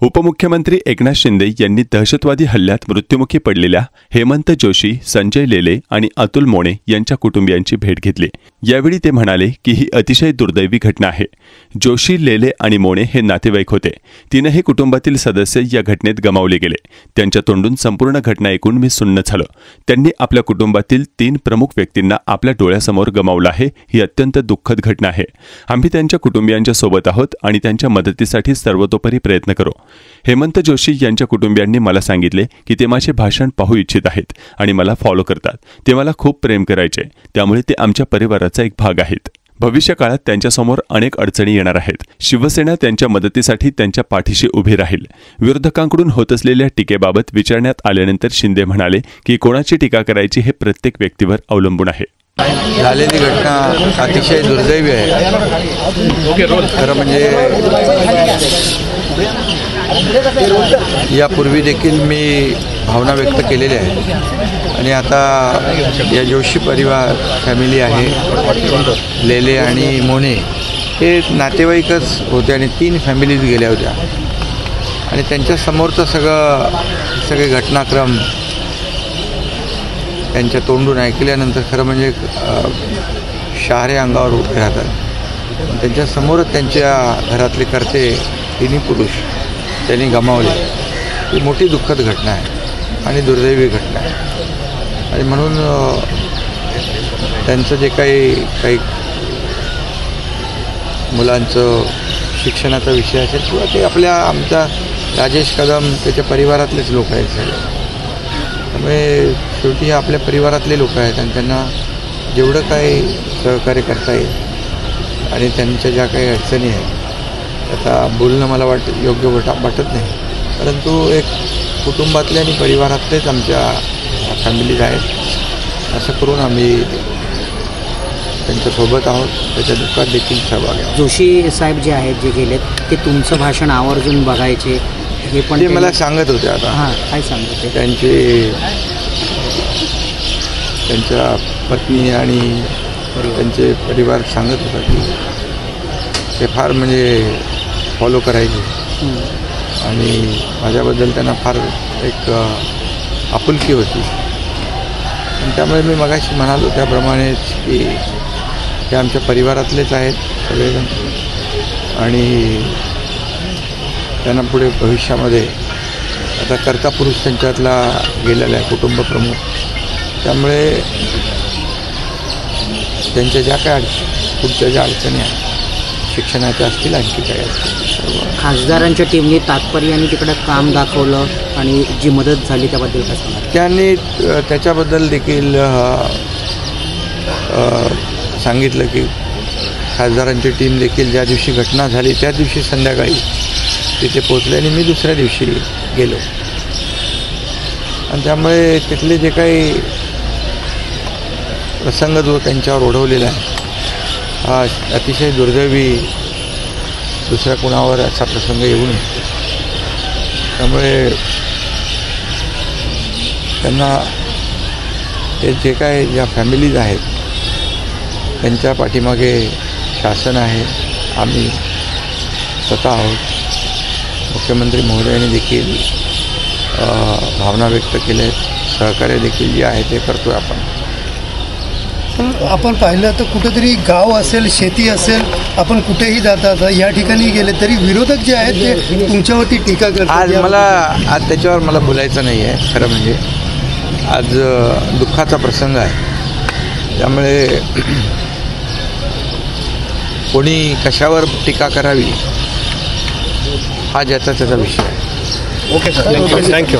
उपमुख्यमंत्री एकनाथ शिंदे यांनी दहशतवादी हल्ल्यात मृत्युमुखी पडलेल्या हेमंत जोशी, संजय लेले आणि अतुल मोणे यांच्या कुटुंबियांची भेट घेतली। यावेळी ते म्हणाले की ही अतिशय दुर्दैवी घटना आहे। जोशी, लेले आणि मोणे हे नातेवाईक होते। तीनही कुटुंबातील सदस्य या घटनेत गमावले गेले। त्यांच्या तोंडून संपूर्ण घटना ऐकून मी सुन्न झालो। त्यांनी आपल्या कुटुंबातील 3 प्रमुख व्यक्तींना आपल्या डोळ्यासमोर गमावलं आहे। ही अत्यंत दुःखद घटना आहे। आम्ही त्यांच्या कुटुंबियांच्या सोबत आहोत आणि त्यांच्या मदतीसाठी सर्वतोपरी प्रयत्न करू। हेमंत जोशी यांच्या कुटुंबियांनी मला सांगितले की ते माझे भाषण पाहू इच्छित आहेत आणि मला फॉलो करतात। ते मला खूप प्रेम करायचे, त्यामुळे ते आमच्या परिवाराचा एक भाग आहेत। भविष्य काळात त्यांच्यासमोर अनेक अडचणी येणार आहेत। शिवसेना त्यांच्या मदतीसाठी त्यांच्या पाठीशी उभी राहील। विरोधकांकडून होत असलेल्या टीकेबाबत विचारण्यात आल्यानंतर शिंदे म्हणाले की कोणाची टीका करायची हे प्रत्येक व्यक्तीवर अवलंबून आहे। झालेली घटना अतिशय दुर्दैवी आहे। खरं म्हणजे यापूर्वी देखील मी भावना व्यक्त केलेल्या आहेत आणि आता या जोशी परिवार फॅमिली आहे, लेले आणि मोने हे नातेवाईकच होते आणि 3 फॅमिलीज गेल्या होत्या आणि त्यांच्या समोरचं सगळे घटनाक्रम त्यांच्या तोंडून ऐकल्यानंतर खरं म्हणजे शहारे अंगावर उभे राहतात। त्यांच्यासमोरच त्यांच्या घरातले कर्ते 3 पुरुष त्यांनी गमावले। ही मोठी दुःखद घटना आहे आणि दुर्दैवी घटना आहे आणि म्हणून त्यांचं जे काही मुलांचं शिक्षणाचा विषय असेल किंवा ते आमचा राजेश कदम त्याच्या परिवारातलेच लोक आहेत सगळे, त्यामुळे शेवटी आपल्या परिवारातले लोक आहेत आणि त्यांना जेवढं काही सहकार्य करता येईल आणि त्यांच्या ज्या काही अडचणी आहेत आता बोलणं मला योग्य वाटत नाही, परंतु एक कुटुंबातले आणि परिवारातलेच आमच्या फॅमिलीज आहेत। असं करून आम्ही त्यांच्यासोबत आहोत, त्याच्या दुःखात देखील सहभागी आहोत। जोशी साहेब जे आहेत जे गेलेत ते तुमचं भाषण आवर्जून बघायचे हे पण ते मला सांगत होते। आता हां काय सांगत होते त्यांच्या पत्नी आणि त्यांचे परिवार सांगत होता की ते फार म्हणजे फॉलो करायचे आणि माझ्याबद्दल त्यांना फार एक आपुलकी होती आणि त्यामुळे मी मगाशी म्हणालो त्याप्रमाणेच की ते आमच्या परिवारातलेच आहेत सगळेजण आणि त्यांना पुढे भविष्यामध्ये आता कर्ता पुरुष त्यांच्यातला गेलेला आहे कुटुंब प्रमुख, त्यामुळे त्यांच्या ज्या काय पुढच्या ज्या अडचणी आहेत शिक्षणाच्या असतील आणखी काही असतील। खासदारांच्या टीमने तात्पर्याने तिकडे काम दाखवलं आणि जी मदत झाली त्याबद्दल काय सांगणार? त्यांनी त्याच्याबद्दल देखील सांगितलं की खासदारांची टीम देखील ज्या दिवशी घटना झाली त्या दिवशी संध्याकाळी तिथे पोचले आणि मी दुसऱ्या दिवशी गेलो आणि त्यामुळे तिथले जे काही प्रसंग जो त्यांच्यावर ओढवलेला आहे हा अतिशय दुर्दैवी दुसऱ्या कुणावर असा प्रसंग येऊ नये, त्यामुळे त्यांना ते जे काय ज्या फॅमिलीज आहेत त्यांच्या पाठीमागे शासन आहे, आम्ही स्वतः आहोत। मुख्यमंत्री महोदयांनी देखील भावना व्यक्त केल्या आहेत, सहकार्य देखील जे आहे ते करतो आहे आपण पाहिलं तर कुठेतरी गाव असेल, शेती असेल, आपण कुठेही जातात या ठिकाणी गेले तरी विरोधक जे आहेत ते तुमच्यावरती टीका करतात। आज त्याच्यावर मला बोलायचं नाही आहे। खरं म्हणजे आज दुःखाचा प्रसंग आहे, त्यामुळे कोणी कशावर टीका करावी हा ज्याचा त्याचा विषय आहे। Okay sir, thank you.